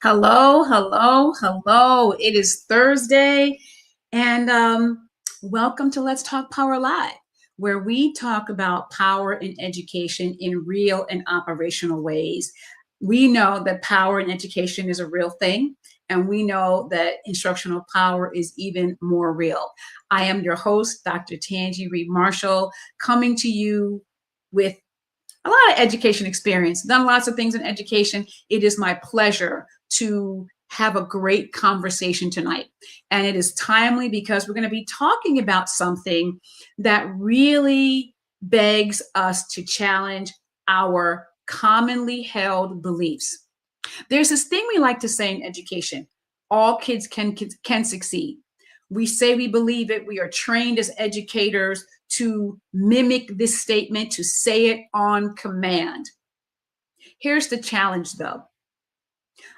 Hello, hello, hello. It is Thursday, and welcome to Let's Talk Power Live, where we talk about power in education in real and operational ways. We know that power in education is a real thing, and we know that instructional power is even more real. I am your host, Dr. Tanji Reed Marshall, coming to you with a lot of education experience, done lots of things in education. It is my pleasure to have a great conversation tonight. And it is timely because we're going to be talking about something that really begs us to challenge our commonly held beliefs. There's this thing we like to say in education: all kids can succeed. We say we believe it. We are trained as educators to mimic this statement, to say it on command. Here's the challenge, though.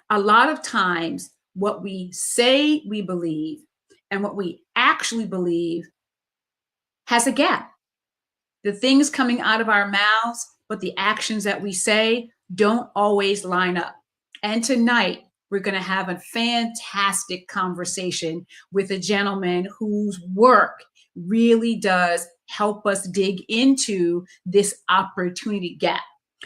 A lot of times, what we say we believe and what we actually believe has a gap. The things coming out of our mouths, but the actions that we say don't always line up. And tonight, we're going to have a fantastic conversation with a gentleman whose work really does help us dig into this opportunity gap.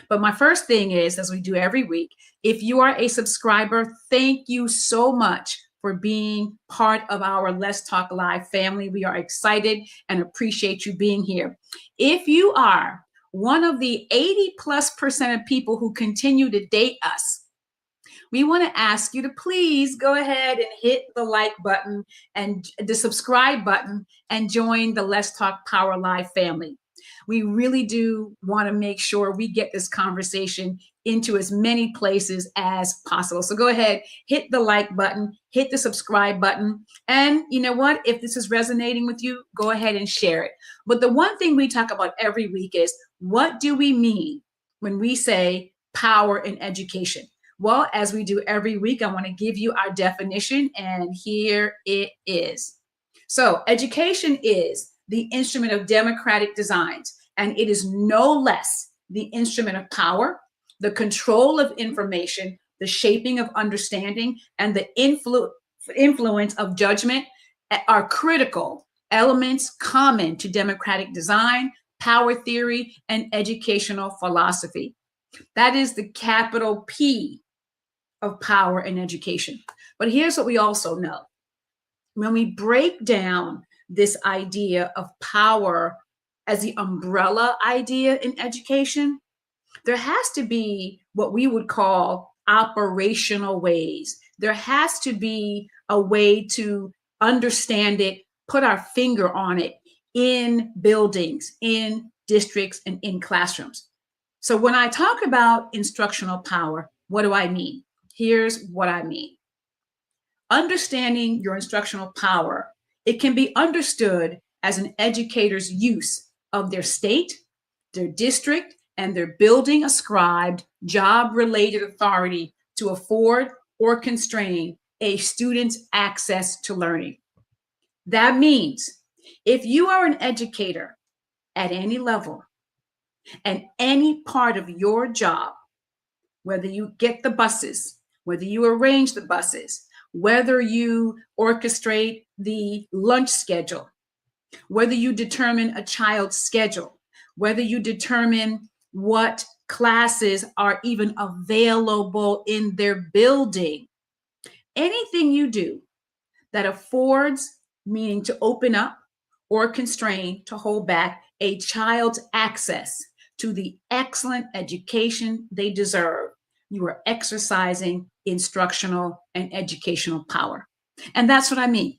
But my first thing is, as we do every week, if you are a subscriber, thank you so much for being part of our Let's Talk Live family. We are excited and appreciate you being here. If you are one of the 80+% of people who continue to date us, we want to ask you to please go ahead and hit the like button and the subscribe button and join the Let's Talk Power Live family. We really do want to make sure we get this conversation into as many places as possible. So go ahead, hit the like button, hit the subscribe button. And you know what? If this is resonating with you, go ahead and share it. But the one thing we talk about every week is, what do we mean when we say power in education? Well, as we do every week, I want to give you our definition, and here it is. So education is the instrument of democratic designs, and it is no less the instrument of power, the control of information, the shaping of understanding, and the influence of judgment are critical elements common to democratic design, power theory, and educational philosophy. That is the capital P of power in education. But here's what we also know. When we break down this idea of power as the umbrella idea in education, there has to be what we would call operational ways. There has to be a way to understand it, put our finger on it in buildings, in districts, and in classrooms. So when I talk about instructional power, what do I mean? Here's what I mean. Understanding your instructional power, it can be understood as an educator's use of their state, their district, and their building ascribed job-related authority to afford or constrain a student's access to learning. That means if you are an educator at any level and any part of your job, whether you get the buses, whether you arrange the buses, whether you orchestrate the lunch schedule, whether you determine a child's schedule, whether you determine what classes are even available in their building, anything you do that affords, meaning to open up or constrain, to hold back a child's access to the excellent education they deserve, you are exercising instructional and educational power. And that's what I mean.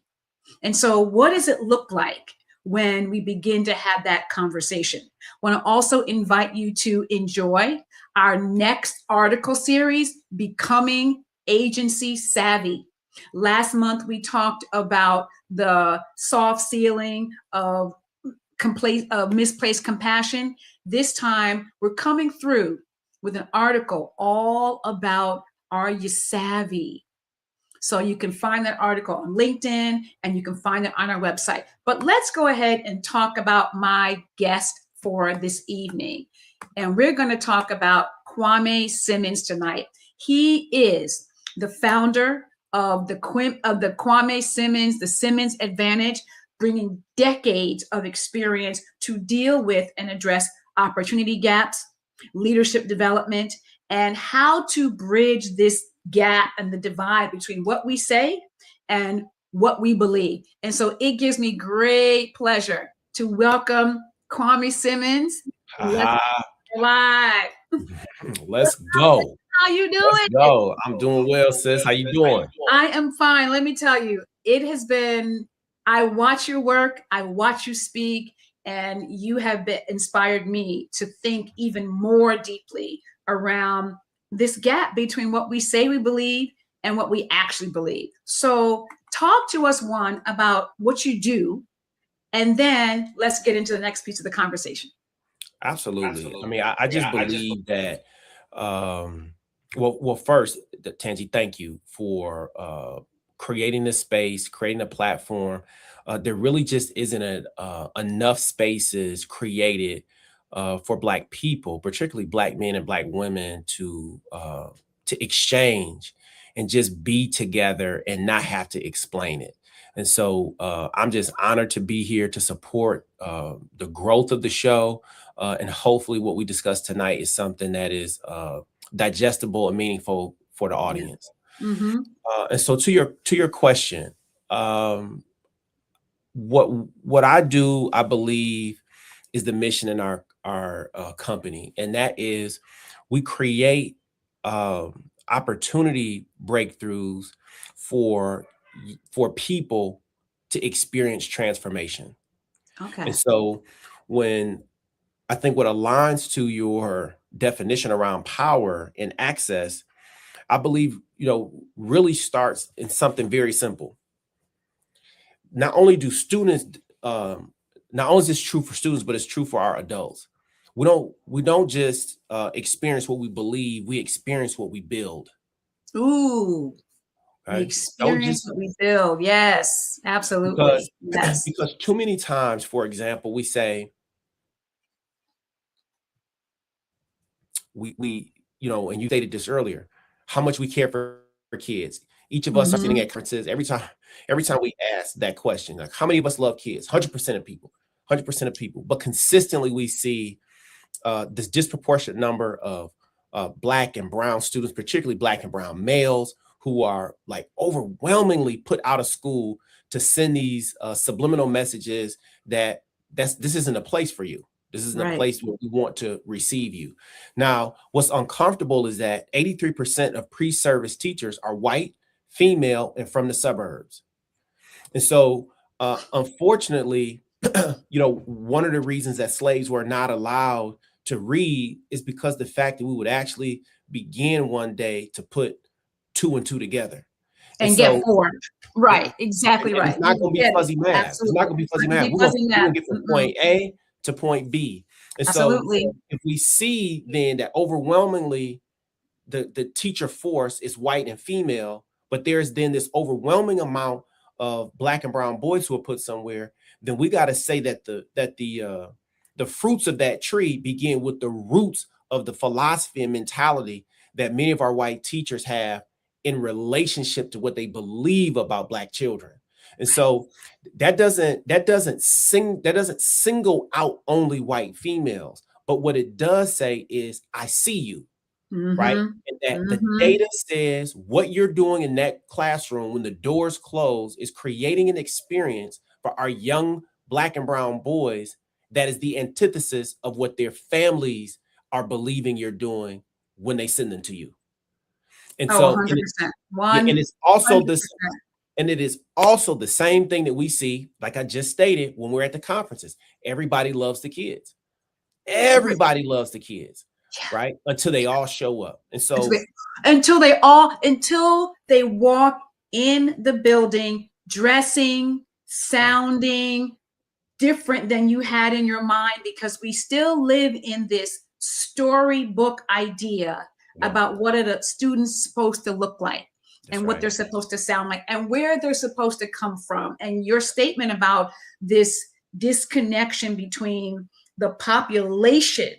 And so what does it look like when we begin to have that conversation? I want to also invite you to enjoy our next article series, Becoming Agency Savvy. Last month, we talked about the soft ceiling of misplaced compassion. This time, we're coming through with an article all about, are you savvy? So you can find that article on LinkedIn and you can find it on our website. But let's go ahead and talk about my guest for this evening. And we're going to talk about Kwame Simmons tonight. He is the founder of the Kwame Simmons, the Simmons Advantage, bringing decades of experience to deal with and address opportunity gaps, leadership development, and how to bridge this gap and the divide between what we say and what we believe. And so it gives me great pleasure to welcome Kwame Simmons. Let's Haha. live. Let's go. How you Let's doing? go. I'm doing well, sis. How you doing? I am fine. Let me tell you, it has been, I watch your work, I watch you speak, and you have inspired me to think even more deeply around this gap between what we say we believe and what we actually believe. So, talk to us, one, about what you do, and then let's get into the next piece of the conversation. Absolutely. I mean, I just believe that well first, Tanji, thank you for creating this space, creating a platform. There really just isn't enough spaces created for Black people, particularly Black men and Black women, to exchange and just be together and not have to explain it. And so I'm just honored to be here to support the growth of the show. And hopefully what we discuss tonight is something that is digestible and meaningful for the audience. Mm-hmm. And so to your question, what I do, I believe, is the mission in our company, and that is we create opportunity breakthroughs for people to experience transformation. Okay. And so when I think what aligns to your definition around power and access, I believe, really starts in something very simple. Not only do students, not only is this true for students, but it's true for our adults. We don't just experience what we believe, we experience what we build. Ooh, we Okay. Don't experience just what we build. Yes, because absolutely. Yes. because too many times, for example, we say we and you stated this earlier, how much we care for kids. Each of us are sitting Mm-hmm. at conferences every time we ask that question, like how many of us love kids? 100% of people, 100% of people. But consistently we see this disproportionate number of Black and brown students, particularly Black and brown males, who are like overwhelmingly put out of school to send these subliminal messages that this isn't a place for you. This isn't a Right. place where we want to receive you. Now, what's uncomfortable is that 83% of pre-service teachers are white, female, and from the suburbs. And so, unfortunately, one of the reasons that slaves were not allowed to read is because the fact that we would actually begin one day to put two and two together. And And get so, formed. and, Right. Exactly and right. it's not We going will to be get it. fuzzy math. It's not Absolutely. going to be It's not fuzzy gonna math. be We're going fuzzy we're math. going to get from Mm-mm. point A to point B. And so, Absolutely. if we see then that overwhelmingly the teacher force is white and female, but there's then this overwhelming amount of Black and brown boys who are put somewhere, then we got to say that the fruits of that tree begin with the roots of the philosophy and mentality that many of our white teachers have in relationship to what they believe about Black children. And so that doesn't single out only white females, but what it does say is I see you, right? Mm-hmm. And that the Mm-hmm. data says what you're doing in that classroom when the doors close is creating an experience for our young Black and brown boys that is the antithesis of what their families are believing you're doing when they send them to you. And Oh, so, 100%. yeah, and it's also this, 100%. and it is also the same thing that we see, like I just stated, when we're at the conferences. Everybody loves the kids. Right. Everybody loves the kids, Yeah. right? Until they all show up. And Until so, until they walk in the building dressing, right, sounding different than you had in your mind, because we still live in this storybook idea yeah, about what are the students supposed to look like that's and what right. they're supposed to sound like and where they're supposed to come from. And your statement about this disconnection between the population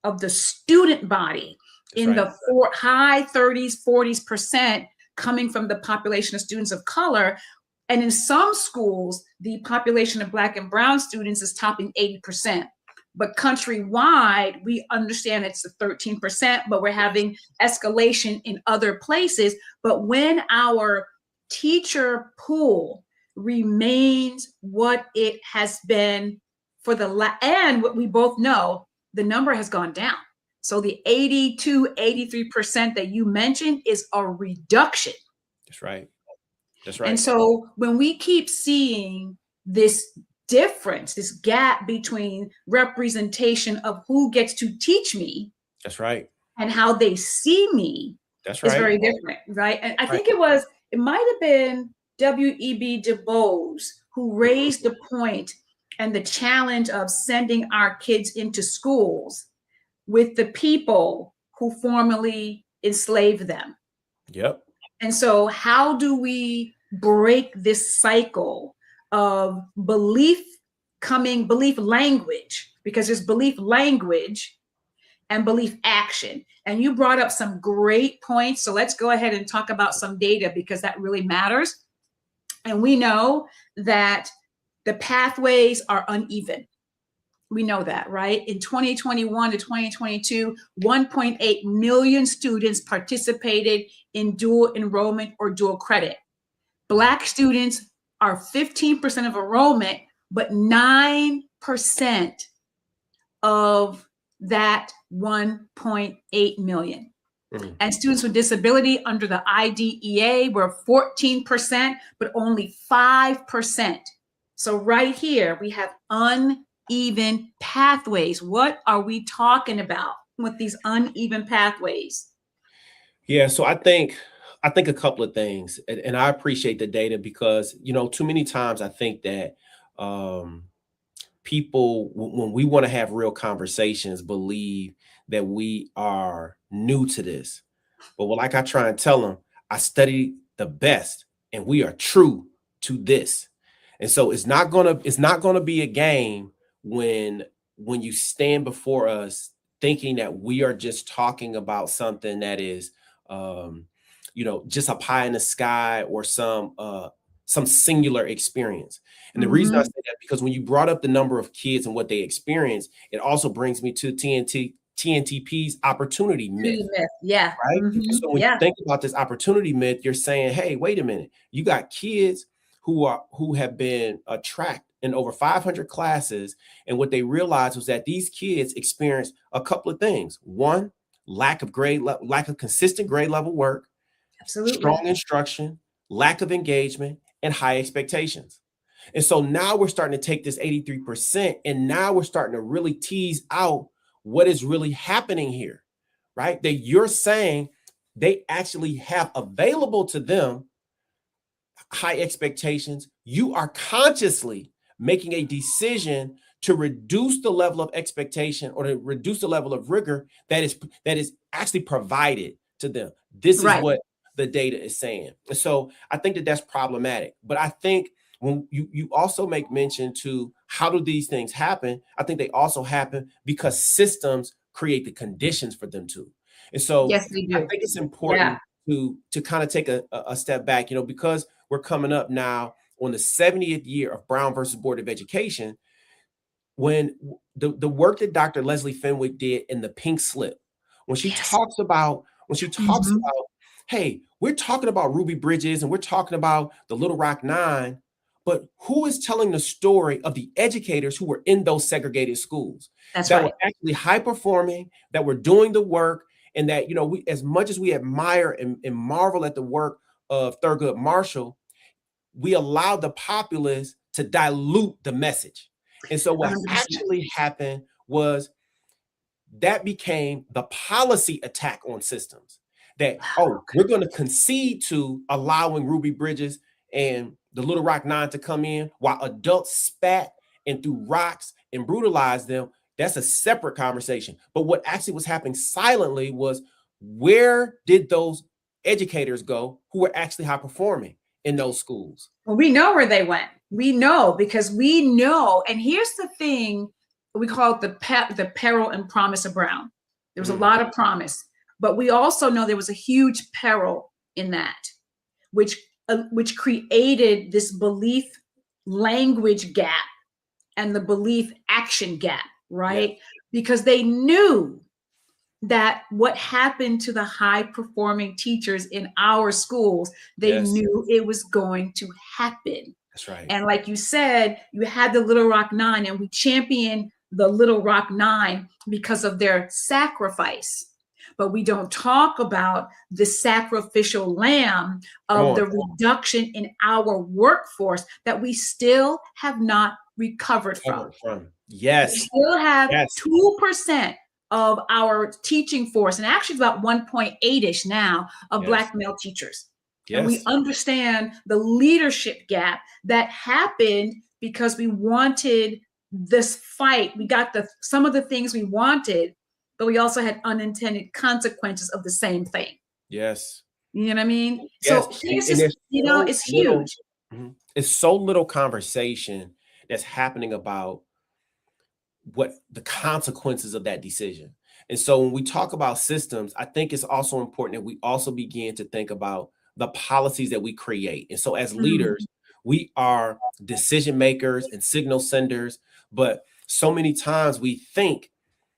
of the student body That's in right. the high 30s, 40s% coming from the population of students of color. And in some schools, the population of Black and brown students is topping 80%. But countrywide, we understand it's 13%, but we're having escalation in other places. But when our teacher pool remains what it has been for and what we both know, the number has gone down. So the 82, 83% that you mentioned is a reduction. That's right. That's right. And so when we keep seeing this difference, this gap between representation of who gets to teach me, that's right, and how they see me, that's right, is very different, right? And I think it might have been W.E.B. Du Bois who raised the point and the challenge of sending our kids into schools with the people who formerly enslaved them. Yep. And so how do we break this cycle of belief language? Because there's belief language and belief action. And you brought up some great points. So let's go ahead and talk about some data, because that really matters. And we know that the pathways are uneven. We know that, right? In 2021 to 2022, 1.8 million students participated in dual enrollment or dual credit. Black students are 15% of enrollment, but 9% of that 1.8 million. Mm-hmm. And students with disability under the IDEA were 14%, but only 5%. So right here, we have uneven pathways. What are we talking about with these uneven pathways? Yeah, so I think a couple of things, and I appreciate the data, because too many times I think that people, when we want to have real conversations, believe that we are new to this. But like I try and tell them, I study the best, and we are true to this. And so it's not gonna be a game when you stand before us thinking that we are just talking about something that is just a pie in the sky or some singular experience. And the reason I say that, because when you brought up the number of kids and what they experience, it also brings me to TNTP's opportunity myth. Yeah. Right. So when you think about this opportunity myth, you're saying, hey, wait a minute, you got kids who have been tracked in over 500 classes. And what they realized was that these kids experienced a couple of things. One, lack of consistent grade level work. Absolutely. Strong instruction, lack of engagement, and high expectations. And so now we're starting to take this 83%, and now we're starting to really tease out what is really happening here, right? That you're saying they actually have available to them high expectations. You are consciously making a decision to reduce the level of expectation or to reduce the level of rigor that is actually provided to them. This is what the data is saying. And so I think that that's problematic. But I think when you also make mention to how do these things happen, I think they also happen because systems create the conditions for them to. And so yes, they do. I think it's important to kind of take a step back, because we're coming up now on the 70th year of Brown versus Board of Education, when the work that Dr. Leslie Fenwick did in the Pink Slip, when she talks about, hey, we're talking about Ruby Bridges and we're talking about the Little Rock Nine, but who is telling the story of the educators who were in those segregated schools that were actually high performing, that were doing the work, and that, we, as much as we admire and marvel at the work of Thurgood Marshall, we allowed the populace to dilute the message. And so what 100%. Actually happened was that became the policy attack on systems. That, we're going to concede to allowing Ruby Bridges and the Little Rock Nine to come in while adults spat and threw rocks and brutalized them. That's a separate conversation. But what actually was happening silently was, where did those educators go who were actually high performing in those schools? Well, we know where they went. We know, because we know. And here's the thing, we call it the peril and promise of Brown. There was a lot of promise, but we also know there was a huge peril in that. which created this belief language gap and the belief action gap, Yeah. right? Because they knew that what happened to the high performing teachers in our schools, they Yes. knew it was going to happen. That's right. And like you said, you had the Little Rock Nine, and we champion the Little Rock Nine because of their sacrifice. But we don't talk about the sacrificial lamb Come of on. the reduction in our workforce that we still have not recovered from. We Yes. still have Yes. 2% of our teaching force, and actually about 1.8-ish now of Yes. Black male teachers. Yes. And we understand the leadership gap that happened because we wanted this fight. We got some of the things we wanted, but we also had unintended consequences of the same thing. Yes. You know what I mean? Yes. So here's And just, it's huge. It's so little conversation that's happening about what the consequences of that decision. And so when we talk about systems, I think it's also important that we also begin to think about the policies that we create. And so as leaders, we are decision makers and signal senders, but so many times we think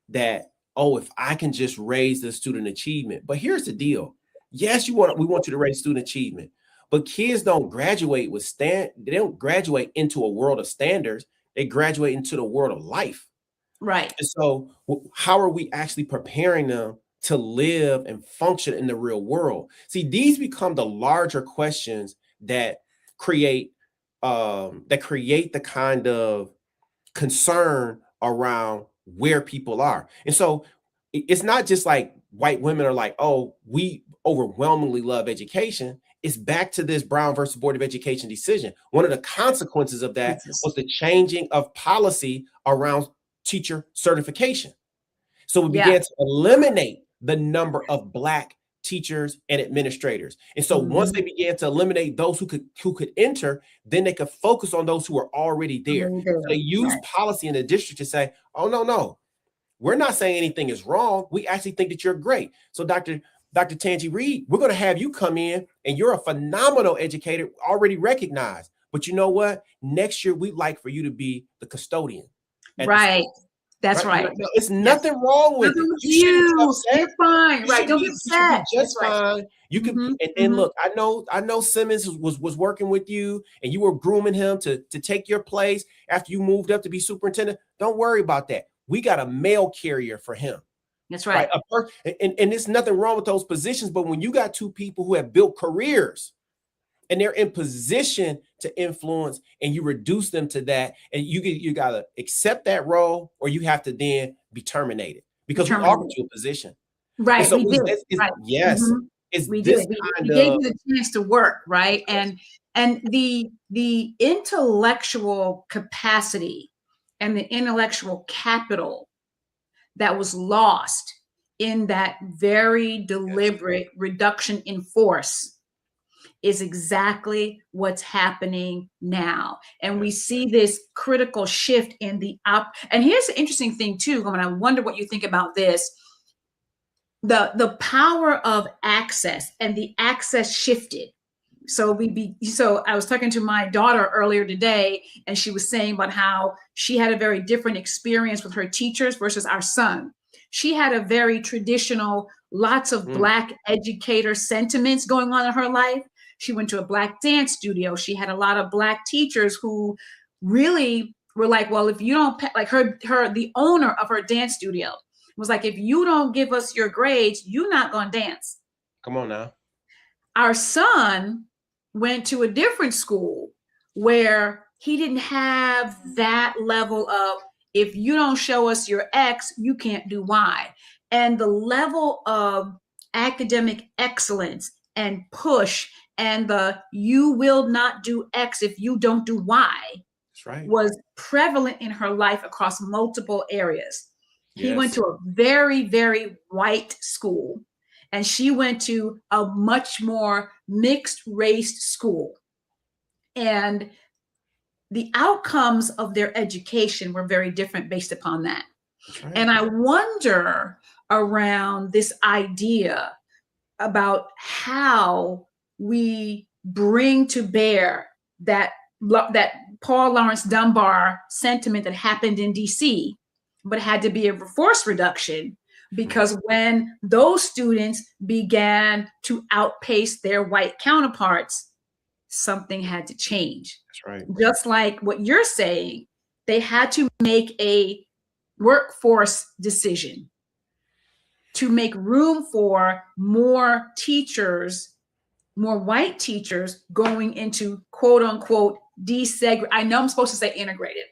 that, oh, if I can just raise the student achievement. But here's the deal. Yes, we want you to raise student achievement, but kids don't graduate they don't graduate into a world of standards. They graduate into the world of life. Right. And so how are we actually preparing them to live and function in the real world? See, these become the larger questions that create the kind of concern around where people are. And so it's not just like white women are like, oh, we overwhelmingly love education. It's back to this Brown versus Board of Education decision. One of the consequences of that was the changing of policy around teacher certification. So we began to eliminate the number of Black teachers and administrators. And so once they began to eliminate those who could enter, then they could focus on those who were already there. So they use policy in the district to say, oh, no, we're not saying anything is wrong. We actually think that you're great. So Dr. Tanji Reed, we're going to have you come in, and you're a phenomenal educator, already recognized. But you know what? Next year, we'd like for you to be the custodian. Right. That's right. No, it's nothing wrong with it. You're fine. Right. Don't be upset. Just fine. You can, and look, I know Simmons was working with you, and you were grooming him to take your place after you moved up to be superintendent. Don't worry about that. We got a mail carrier for him. That's right. And there's nothing wrong with those positions, but when you got two people who have built careers and they're in position to influence, and you reduce them to that, and you got to accept that role, or you have to then be terminated because we offered you a position. Right. So we did. Right. Yes. We did. We gave you the chance to work, right? And the intellectual capacity and the intellectual capital that was lost in that very deliberate reduction in force is exactly what's happening now. And we see this critical shift in and here's the interesting thing too, and I wonder what you think about this. The power of access and the access shifted. So I was talking to my daughter earlier today, and she was saying about how she had a very different experience with her teachers versus our son. She had a very traditional, lots of Black educator sentiments going on in her life. She went to a Black dance studio. She had a lot of Black teachers who really were like, well, if you don't like the owner of her dance studio was like, if you don't give us your grades, you're not going to dance. Come on now. Our son went to a different school where he didn't have that level of, if you don't show us your X, you can't do Y. And the level of academic excellence and push and you will not do X if you don't do Y was prevalent in her life across multiple areas. He went to a very, very white school, and she went to a much more mixed race school. And the outcomes of their education were very different based upon that. And I wonder around this idea about how we bring to bear that Paul Laurence Dunbar sentiment that happened in DC, but had to be a force reduction because when those students began to outpace their white counterparts, something had to change. That's right. Just like what you're saying, they had to make a workforce decision to make room for more teachers, more white teachers going into quote unquote desegregated. I know I'm supposed to say integrated,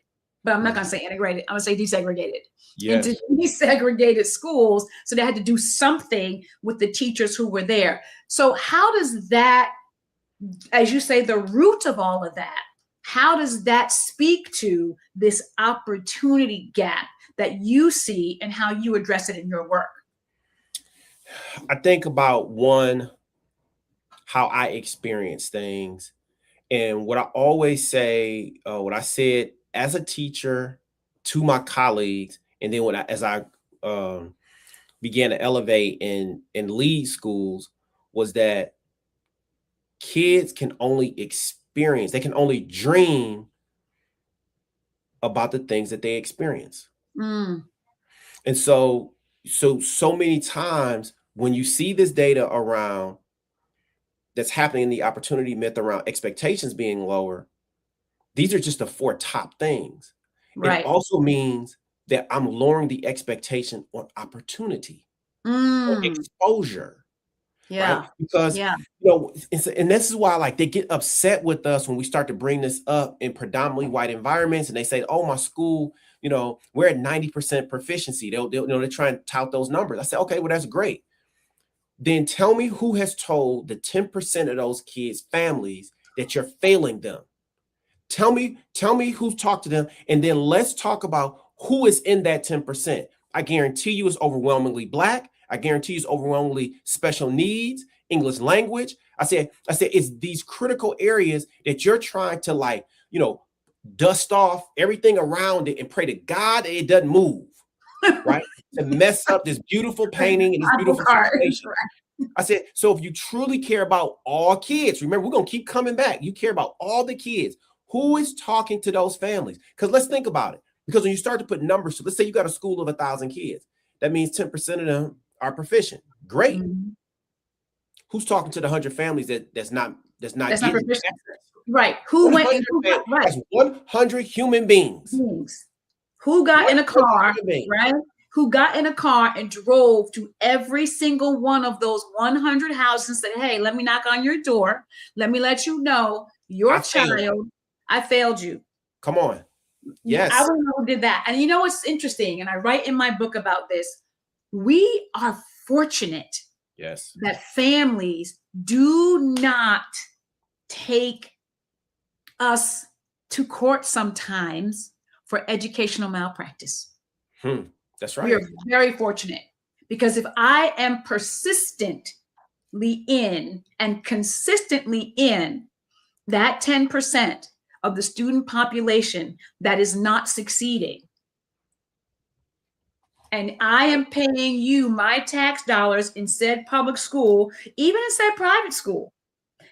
but I'm not going to say integrated. I'm going to say desegregated. Yes. Into desegregated schools. So they had to do something with the teachers who were there. So how does that, as you say, the root of all of that, how does that speak to this opportunity gap that you see and how you address it in your work? I think about one, how I experience things. And what I always say, what I said as a teacher to my colleagues, and then as I began to elevate and lead schools, was that kids can only experience, they can only dream about the things that they experience. Mm. And so many times when you see this data around that's happening in the opportunity myth around expectations being lower, these are just the 4 top things. Right. It also means that I'm lowering the expectation on opportunity, or exposure. Yeah. Right? Because, yeah. you know, and this is why, like, they get upset with us when we start to bring this up in predominantly white environments, and they say, "Oh, my school, you know, we're at 90% proficiency." They'll you know, they try and tout those numbers. I say, okay, well, that's great. Then tell me who has told the 10% of those kids' families that you're failing them. Tell me who's talked to them, and then let's talk about who is in that 10%. I guarantee you it's overwhelmingly Black. I guarantee it's overwhelmingly special needs, English language. I said it's these critical areas that you're trying to, like, you know, dust off everything around it and pray to God that it doesn't move, right? To mess up this beautiful painting and this beautiful situation. Right. I said, so if you truly care about all kids, remember, we're going to keep coming back. You care about all the kids. Who is talking to those families? Because let's think about it. Because when you start to put numbers, let's say you got a school of 1,000 kids. That means 10% of them are proficient. Great. Mm-hmm. Who's talking to the 100 families that's not getting proficient? Right. Who went? Right. That's 100 human beings. Who got in a car? Right. Who got in a car and drove to every single one of those 100 houses and said, "Hey, let me knock on your door. Let me let you know your child. I failed you." Come on. Yes. I don't know who did that. And you know what's interesting? And I write in my book about this. We are fortunate, yes, that families do not take us to court sometimes for educational malpractice. That's right. We are very fortunate, because if I am persistently in and consistently in that 10% of the student population that is not succeeding, and I am paying you my tax dollars in said public school, even in said private school,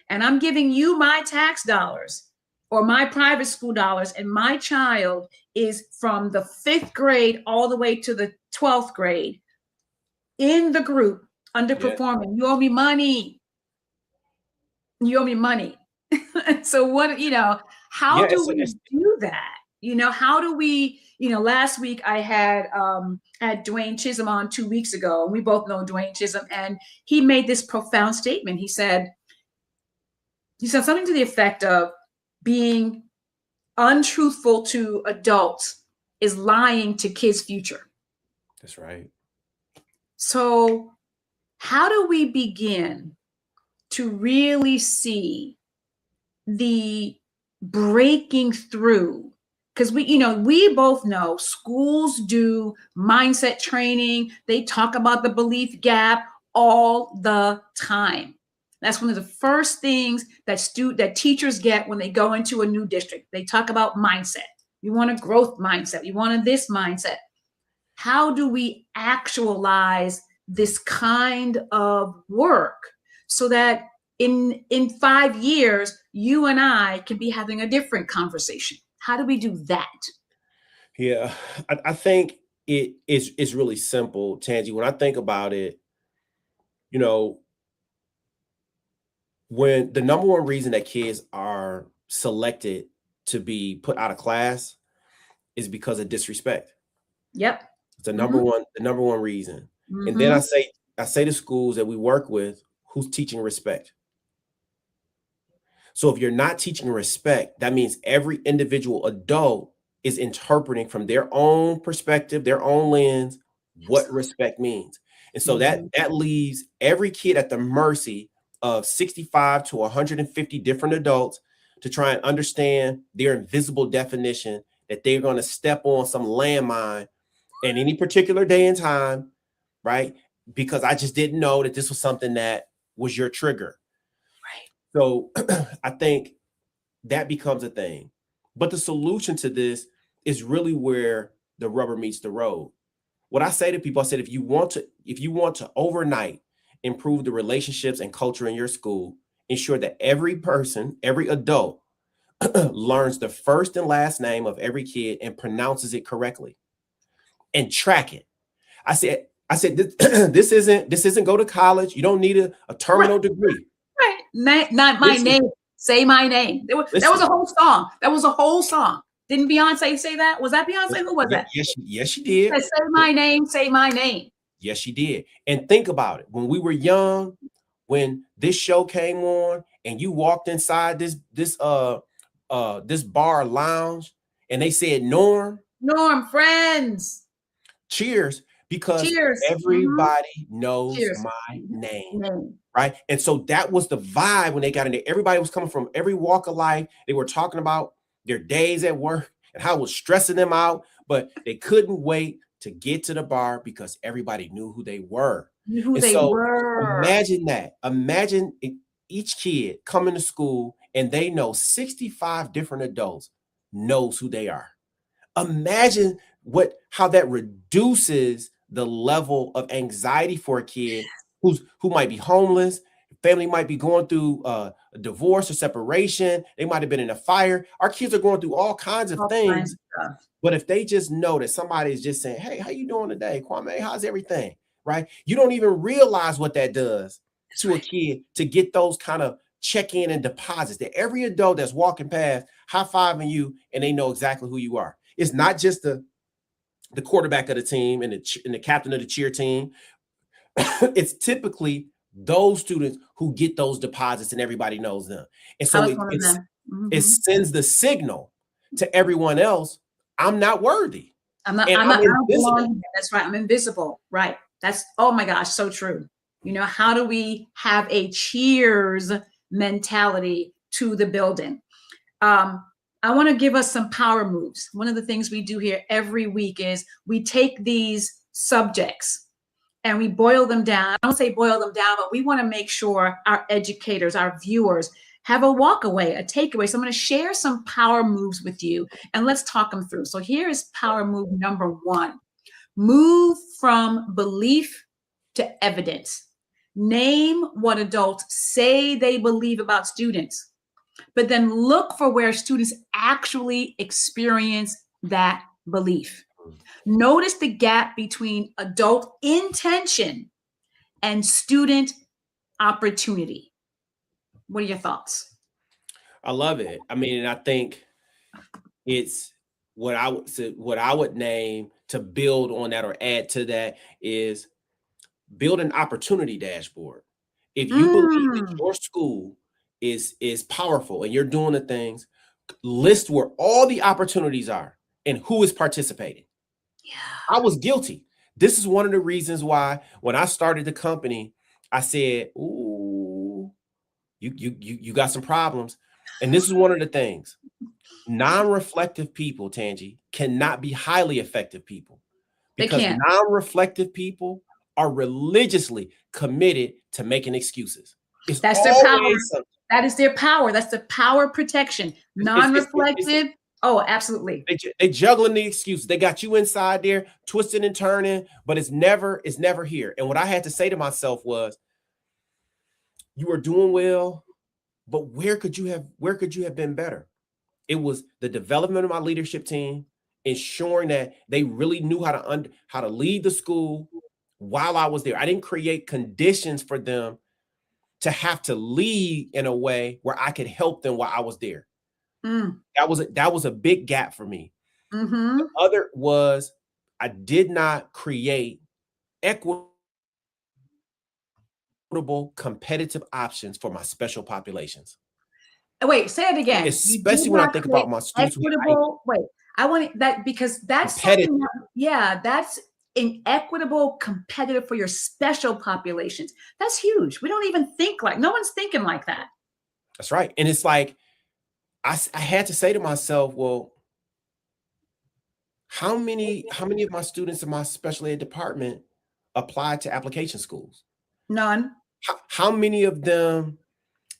and I'm giving you my tax dollars or my private school dollars, and my child is from the 5th grade all the way to the 12th grade in the group underperforming, yeah. You owe me money. You owe me money. So what, you know, how do we do that? You know, how do we, you know, last week I had Dwayne Chisholm on 2 weeks ago. We both know Dwayne Chisholm, and he made this profound statement. He said something to the effect of, being untruthful to adults is lying to kids' future. That's right. So how do we begin to really see the breaking through? Because we both know schools do mindset training. They talk about the belief gap all the time. That's one of the first things that teachers get when they go into a new district. They talk about mindset. You want a growth mindset. You want this mindset. How do we actualize this kind of work so that in 5 years, you and I can be having a different conversation. How do we do that? Yeah, I think it's really simple, Tanji. When I think about it, you know, when the number one reason that kids are selected to be put out of class is because of disrespect. Yep. It's Mm-hmm. the number one reason. And then Mm-hmm. I say to schools that we work with, who's teaching respect? So if you're not teaching respect, that means every individual adult is interpreting from their own perspective, their own lens, what Absolutely. respect means. And so Mm-hmm. that leaves every kid at the mercy of 65 to 150 different adults to try and understand their invisible definition that they're going to step on some landmine in any particular day and time, right? Because I just didn't know that this was something that was your trigger. Right. So I think that becomes a thing. But the solution to this is really where the rubber meets the road. What I say to people, I said, if you want to overnight improve the relationships and culture in your school, ensure that every person, every adult learns the first and last name of every kid and pronounces it correctly and track it. I said this isn't go to college. You don't need a Right. terminal degree. Right. Not my Listen, name. Say my name. That was listen. a whole song. That was a whole song. Didn't Beyonce say that? Was that Beyonce? Who was that? Yes, she did. Said, say my name. Say my name. Yes, she did. And think about it. When we were young, when this show came on and you walked inside this bar lounge and they said Norm, Norm, friends. cheers, because Cheers. Mm-hmm. everybody knows Cheers. my name. Name. Right. And so that was the vibe when they got in there. Everybody was coming from every walk of life. They were talking about their days at work and how it was stressing them out, but they couldn't wait to get to the bar because everybody knew who they were. Who And they so were. imagine that. Imagine each kid coming to school and they know 65 different adults knows who they are. Imagine how that reduces the level of anxiety for a kid who might be homeless, family might be going through a divorce or separation, they might have been in a fire. Our kids are going through all kinds of All kinds things, of stuff. but if they just know that somebody is just saying, "Hey, how you doing today, Kwame? How's everything?" Right? You don't even realize what that does That's to a right. kid to get those kind of check-in and deposits that every adult that's walking past high-fiving you and they know exactly who you are. It's not just the quarterback of the team and the captain of the cheer team. It's typically those students who get those deposits and everybody knows them. And I so was one of them. it Mm-hmm. sends the signal to everyone else, I'm not worthy and I I'm don't belong invisible. here. That's right. I'm invisible. Right. That's, oh my gosh, so true. You know, how do we have a cheers mentality to the building? Um, I want to give us some power moves. One of the things we do here every week is we take these subjects and we boil them down. I don't say boil them down, but we want to make sure our educators, our viewers, have a walk away, a takeaway. So I'm going to share some power moves with you and let's talk them through. So here is power move number 1. Move from belief to evidence. Name what adults say they believe about students, but then look for where students actually experience that belief. Notice the gap between adult intention and student opportunity. What are your thoughts? I love it. I mean, and I think it's what I would name to build on that or add to that is build an opportunity dashboard. If you believe that Mm, your school is powerful and you're doing the things, list where all the opportunities are and who is participating. yeah. I was guilty. This is one of the reasons why when I started the company, I said, "Ooh, you got some problems." And this is one of the things. Non-reflective people, Tanji, cannot be highly effective people They because can't. non-reflective people are religiously committed to making excuses. It's That's their power. always something. That is their power. That's the power protection. It's Non-reflective. Oh, absolutely. they juggling the excuses. They got you inside there, twisting and turning, but it's never here. And what I had to say to myself was, you were doing well, but where could you have been better? It was the development of my leadership team, ensuring that they really knew how to lead the school while I was there. I didn't create conditions for them to have to lead in a way where I could help them while I was there. Mm. That was a big gap for me. Mm-hmm. The other was I did not create equitable competitive options for my special populations. Wait, say it again. You did Especially when I not think create about my students who have equitable. Wait, I want that because that's competitive. something that, yeah, that's inequitable, competitive for your special populations. That's huge. We don't even think like, no one's thinking like that. That's right. And it's like, I had to say to myself, well, how many of my students in my special ed department applied to application schools? None. How many of them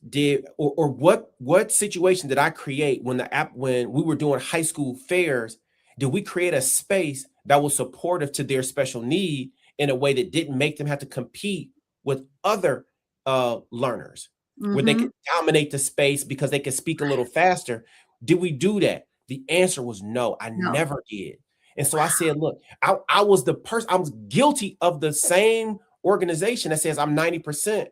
did, or what situation did I create when when we were doing high school fairs? Did we create a space that was supportive to their special need in a way that didn't make them have to compete with other learners, where they Mm-hmm. could dominate the space because they could speak a little faster? Did we do that? The answer was no, I No. never did. And so I said, look, I was the person, I was guilty of the same organization that says I'm 90%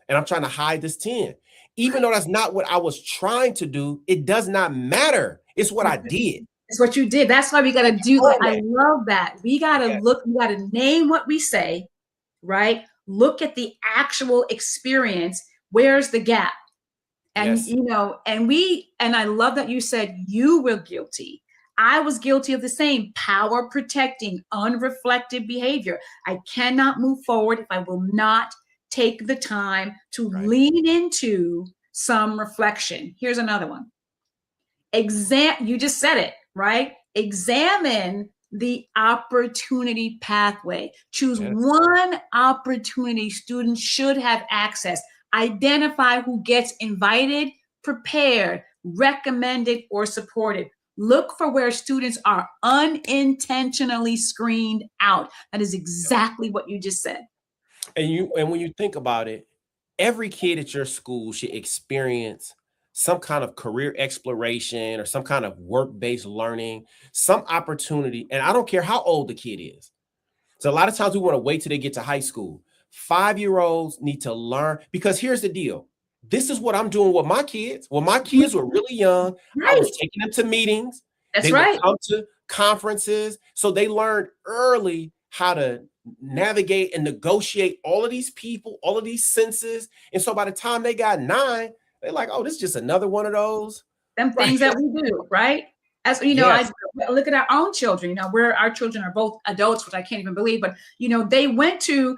and I'm trying to hide this 10. Even though that's not what I was trying to do, it does not matter. It's what I did. It's what you did. That's why we got to do. I love that. We got to Yes. look, we got to name what we say, right? Look at the actual experience. Where's the gap? And, Yes. you know, and I love that you said you were guilty. I was guilty of the same power protecting, unreflective behavior. I cannot move forward if I will not take the time to lean into some reflection. Here's another one. You just said it, right? Examine the opportunity pathway. Choose one opportunity students should have access. Identify who gets invited, prepared, recommended, or supported. Look for where students are unintentionally screened out. That is exactly what you just said. And when you think about it, every kid at your school should experience some kind of career exploration or some kind of work-based learning, some opportunity. And I don't care how old the kid is. So a lot of times we want to wait till they get to high school. 5-year-olds need to learn, because here's the deal. This is what I'm doing with my kids. When my kids were really young, I was taking them to meetings. That's They right. would come to conferences. So they learned early how to navigate and negotiate all of these people, all of these senses. And so by the time they got 9, they're like, oh, this is just another one of those. Them things that we do, right? As you know, I look at our own children, you know, where our children are both adults, which I can't even believe, but you know, they went to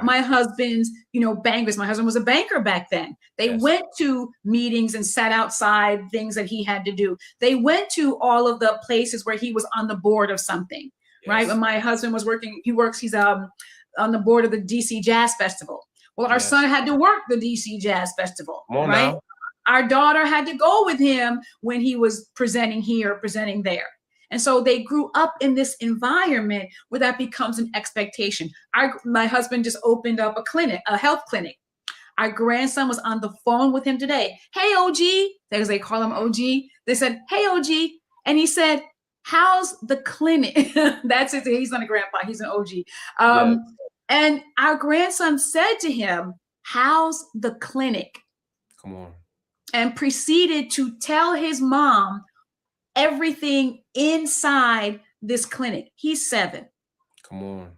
my husband's, you know, bankers. My husband was a banker back then. They went to meetings and sat outside things that he had to do. They went to all of the places where he was on the board of something, right? When my husband was working, he's on the board of the DC Jazz Festival. Well, our son had to work the DC Jazz Festival, right? Now. Our daughter had to go with him when he was presenting here, presenting there. And so they grew up in this environment where that becomes an expectation. My husband just opened up a health clinic. Our grandson was on the phone with him today. Hey, OG, because they call him OG. They said, hey, OG. And he said, how's the clinic? That's it. He's not a grandpa. He's an OG. And our grandson said to him, how's the clinic? Come on. And proceeded to tell his mom everything inside this clinic. He's 7. Come on.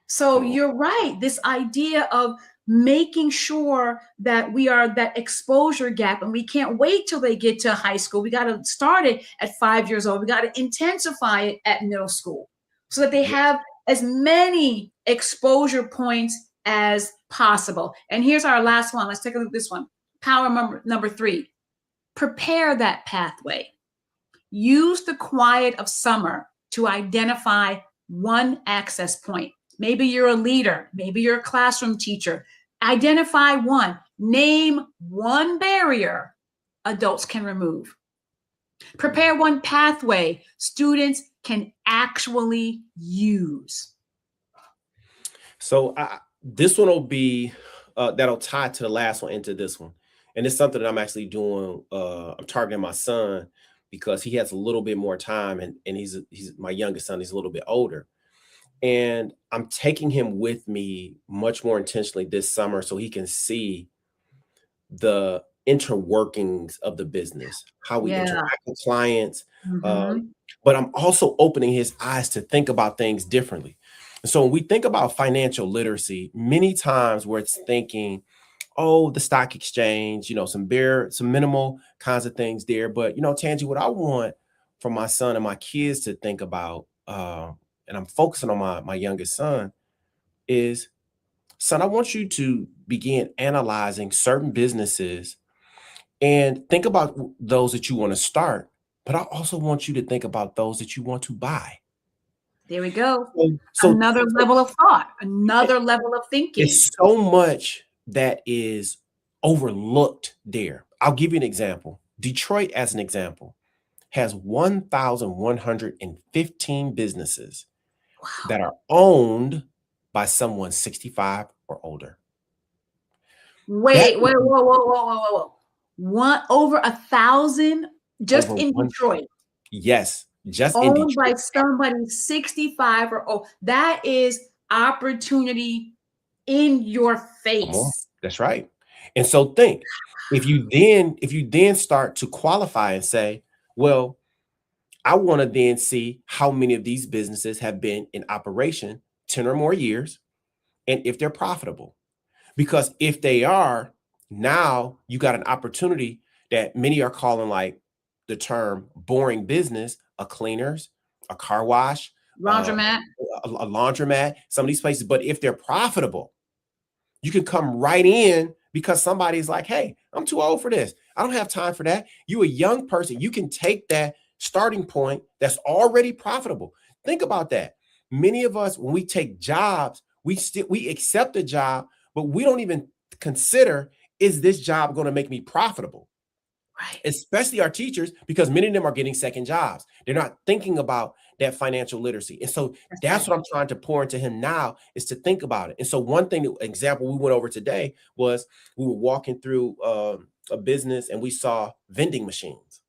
So you're right. This idea of making sure that we are that exposure gap, and we can't wait till they get to high school. We got to start it at 5 years old. We got to intensify it at middle school so that they have as many exposure points as possible. And here's our last one. Let's take a look at this one. Power number 3, prepare that pathway. Use the quiet of summer to identify one access point. Maybe you're a leader. Maybe you're a classroom teacher. Identify one. Name one barrier adults can remove. Prepare one pathway students can actually use. So this one will be that'll tie to the last one into this one. And it's something that I'm actually doing. I'm targeting my son because he has a little bit more time, and he's my youngest son. He's a little bit older, and I'm taking him with me much more intentionally this summer so he can see the interworkings of the business, how we Yeah. interact with clients. Mm-hmm. But I'm also opening his eyes to think about things differently. And so when we think about financial literacy, many times where it's thinking, oh, the stock exchange, some minimal kinds of things there. But Tangi, what I want for my son and my kids to think about, and I'm focusing on my youngest son, is, son, I want you to begin analyzing certain businesses and think about those that you want to start. But I also want you to think about those that you want to buy. There we go. So Another level of thought, another level of thinking. it's so much that is overlooked there. I'll give you an example. Detroit, as an example, has 1,115 businesses Wow. that are owned by someone 65 or older. Wait, whoa. Over 1,000 just Over in one, Detroit, yes, just in owned by Detroit. somebody 65 or old. That is opportunity in your Come on, face. that's right. And so think, if you then start to qualify and say, well, I want to then see how many of these businesses have been in operation 10 or more years and if they're profitable. Because if they are, now you got an opportunity that many are calling, like, the term boring business, a cleaners, a car wash, Laundromat. a laundromat, some of these places. But if they're profitable, you can come right in because somebody's like, hey, I'm too old for this. I don't have time for that. You a young person. You can take that starting point that's already profitable. Think about that. Many of us, when we take jobs, we accept a job, but we don't even consider, is this job going to make me profitable? Right. Especially our teachers, because many of them are getting second jobs. They're not thinking about that financial literacy. And so that's what I'm trying to pour into him now, is to think about it. And so one example we went over today was we were walking through a business and we saw vending machines.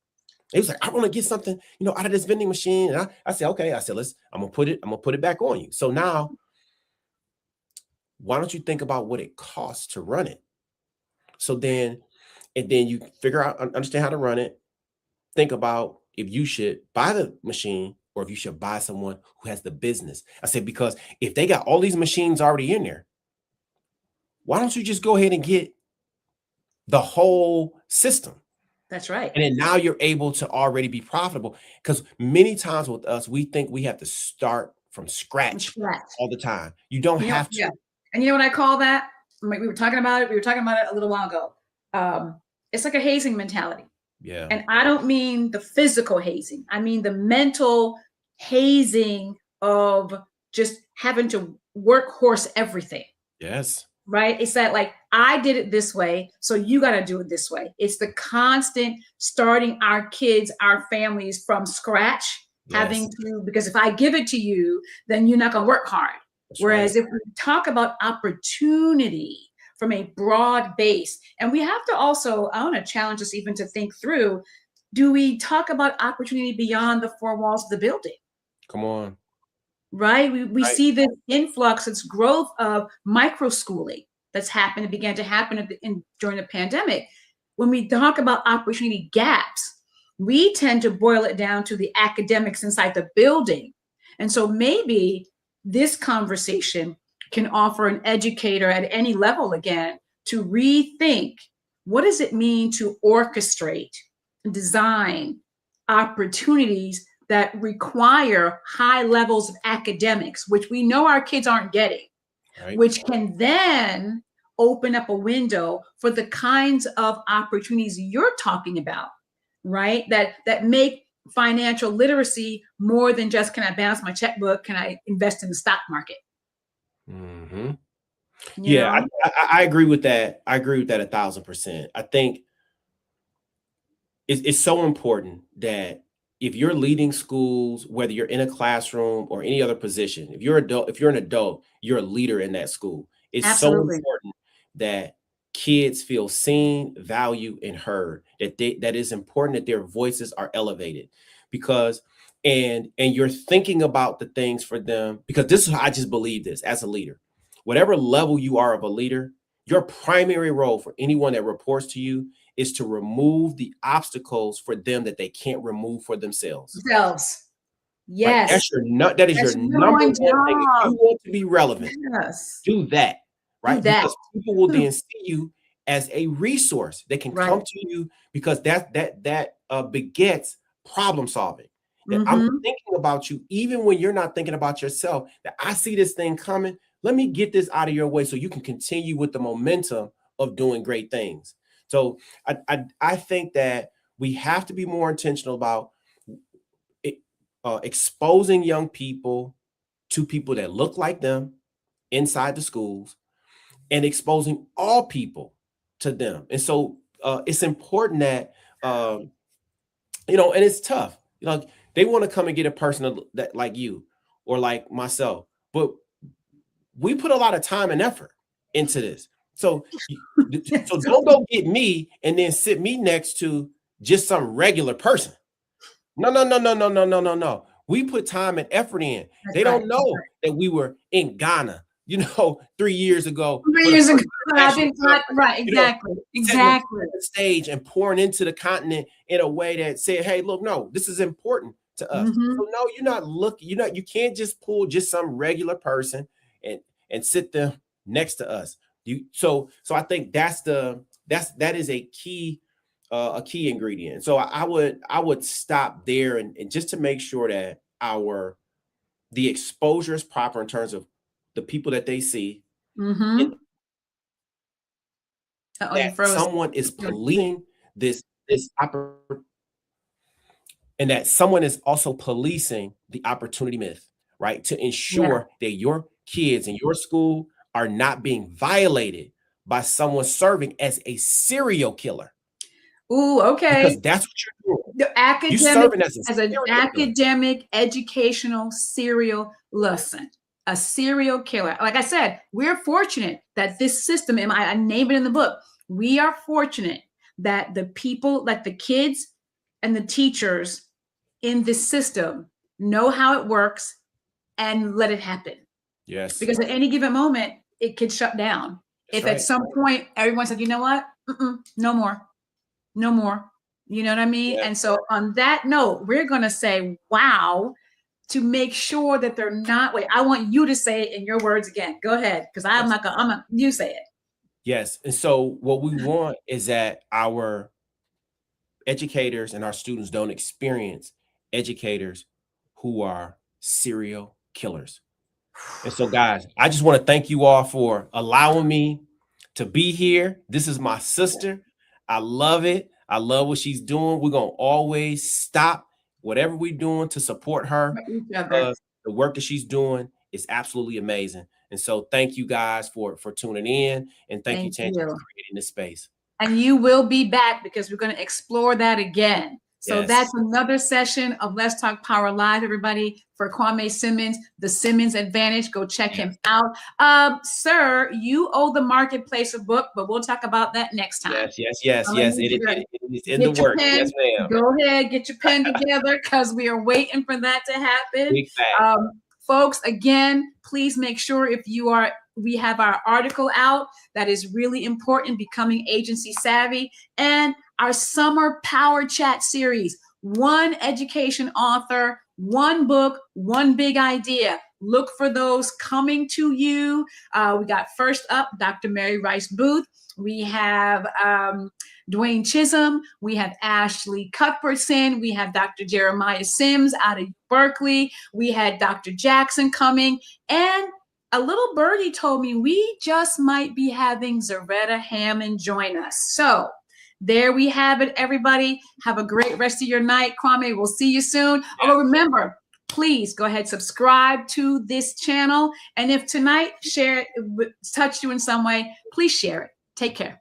He was like, I want to get something, out of this vending machine. And I said, okay. I said, I'm gonna put it back on you. So now, why don't you think about what it costs to run it? So then, and then you figure out, understand how to run it. Think about if you should buy the machine or if you should buy someone who has the business. I said, because if they got all these machines already in there, why don't you just go ahead and get the whole system? That's right. And then now you're able to already be profitable. Because many times with us, we think we have to start from scratch all the time. You don't have to. Yeah. And you know what I call that? We were talking about it. We were talking about it a little while ago. It's like a hazing mentality. Yeah. And I don't mean the physical hazing. I mean the mental hazing of just having to workhorse everything. Yes. Right? It's that, like, I did it this way, so you got to do it this way. It's the constant starting our kids, our families from scratch, having to, because if I give it to you, then you're not going to work hard. That's Whereas right. if we talk about opportunity from a broad base, and we have to also, I want to challenge us even to think through, do we talk about opportunity beyond the four walls of the building? Come on. Right? We Right. see this influx, this growth of micro schooling that's happened, it began to happen during the pandemic. When we talk about opportunity gaps, we tend to boil it down to the academics inside the building. And so maybe this conversation can offer an educator at any level again to rethink, what does it mean to orchestrate, design opportunities that require high levels of academics, which we know our kids aren't getting, Right. which can then open up a window for the kinds of opportunities you're talking about, right? That make financial literacy more than just, can I balance my checkbook? Can I invest in the stock market? Mm-hmm. You Yeah, know? I agree with that. I agree with that 1,000%. I think it's so important that if you're leading schools, whether you're in a classroom or any other position, if you're an adult, you're a leader in that school. It's so Absolutely. important that kids feel seen, valued, and heard, that is important that their voices are elevated, because and you're thinking about the things for them, because this is, I just believe this as a leader, whatever level you are of a leader, your primary role for anyone that reports to you is to remove the obstacles for them that they can't remove for themselves. Themselves. Right? Yes. That is That's your your number one one thing. If you job. want to be relevant, Yes. do that, Do right? that. Because people will then see you as a resource. They can come Right. to you because that begets problem solving. That I'm Mm-hmm. thinking about you even when you're not thinking about yourself. That I see this thing coming. Let me get this out of your way so you can continue with the momentum of doing great things. So I think that we have to be more intentional about exposing young people to people that look like them inside the schools, and exposing all people to them. And so it's important that and it's tough. They want to come and get a person that like you or like myself, but we put a lot of time and effort into this. So so don't go get me and then sit me next to just some regular person. No. We put time and effort in. That's They right. don't know that we were in Ghana, 3 years ago 3 for the years ago, first I international think conference, right. Exactly. sitting on Exactly. the stage and pouring into the continent in a way that said, hey, look, no, this is important to us. Mm-hmm. So no, you're not looking, you can't just pull just some regular person and sit them next to us. So I think that is a key ingredient. So I would stop there and just to make sure that the exposure is proper in terms of the people that they see, and Mm-hmm. Oh, you that froze. someone is policing this and that someone is also policing the opportunity myth, right? To Yeah. ensure that your kids in your school are not being violated by someone serving as a serial killer, Ooh, because okay. that's what you're doing. The You academic, serving as a as an serial killer. academic educational serial lesson, a serial killer. Like I said, we're fortunate that this system, and I name it in the book, we are fortunate that the people, like the kids and the teachers in this system, know how it works and let it happen. Yes, Because at any given moment, it could shut down. that's If at right. some point everyone said, you know what, no more, no more. You know what I mean? Yeah. And so on that note, we're going to say, wow, to make sure that they're not, wait, I want you to say it in your words again. Go ahead. Because I'm Yes. not going to, you say it. Yes. And so what we want is that our educators and our students don't experience educators who are serial killers. And so, guys, I just want to thank you all for allowing me to be here. This is my sister. I love it. I love what she's doing. We're going to always stop whatever we're doing to support her, Each other. because the work that she's doing is absolutely amazing. And so thank you guys for tuning in, and thank you, Thank Tanji, for you. creating this space. And you will be back because we're going to explore that again. So Yes. that's another session of Let's Talk Power Live, everybody, for Kwame Simmons, the Simmons Advantage. Go check him out. Sir, you owe the marketplace a book, but we'll talk about that next time. Yes. It is in the Get your works. pen. Yes, ma'am. Go ahead, get your pen together because we are waiting for that to happen. Big fact. Folks, again, please make sure we have our article out that is really important, Becoming Agency Savvy, and our summer Power Chat series, one education author, one book, one big idea. Look for those coming to you. We got first up, Dr. Mary Rice Booth. We have Dwayne Chisholm. We have Ashley Cuthbertson. We have Dr. Jeremiah Sims out of Berkeley. We had Dr. Jackson coming. And a little birdie told me we just might be having Zaretta Hammond join us. So there we have it, everybody. Have a great rest of your night. Kwame, we'll see you soon. Although remember, please go ahead, subscribe to this channel. And if tonight touched you in some way, please share it. Take care.